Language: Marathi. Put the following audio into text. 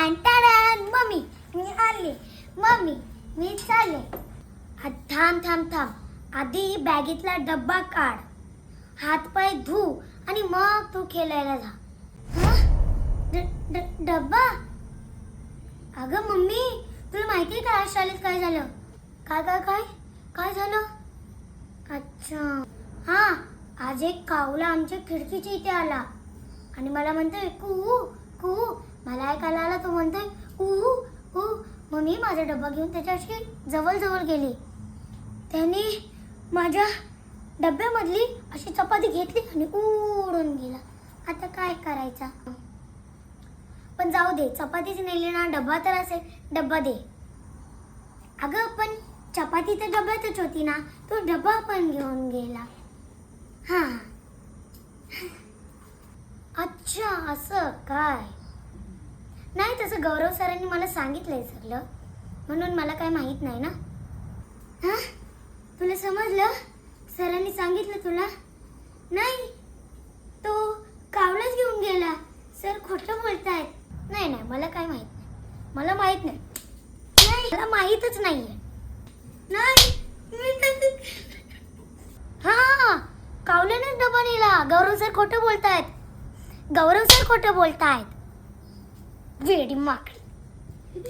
टॅन टॅन मम्मी मी आले, मम्मी मी चालले. थांब थांब थांब, आधी बॅगेतला डब्बा काढ, हातपाय धु आणि मग तू खेळायला जा. डब्बा? अगं मम्मी, तुला माहिती आहे का आज शाळेत काय झालं? काय काय काय काय झालं? अच्छा हा, आज एक कावळा आमच्या खिडकीच्या इथे आला आणि मला म्हणतोय कू कू. मला ऐकायला आला, तो म्हणतोय ऊ ऊ. मग मी माझा डब्बा घेऊन त्याच्याशी जवळ जवळ गेली. त्याने माझ्या डब्यामधली अशी चपाती घेतली आणि उडून गेला. आता काय करायचा? पण जाऊ दे, चपातीच नेली ना, डब्बा तर असेल, डब्बा दे. अगं पण चपाती तर डब्यातच होती ना, तो डब्बा पण घेऊन गेला. हा अच्छा, असं काय? नाही, तसं गौरव सरांनी मला सांगितलंय सगळं, म्हणून मला काय माहित नाही ना. हा, तुला समजलं? सरांनी सांगितलं तुला? नाही, तो कावळाच घेऊन गेला. सर खोटं बोलतायत. नाही नाही, मला काय माहित नाही, मला माहित नाही. नाही, मला माहीतच नाहीये. नाही, हा, कावल्यानेच डबा नेला. गौरव सर खोटं बोलतायत. गौरव सर खोटं बोलतायत. वेडी माकडी.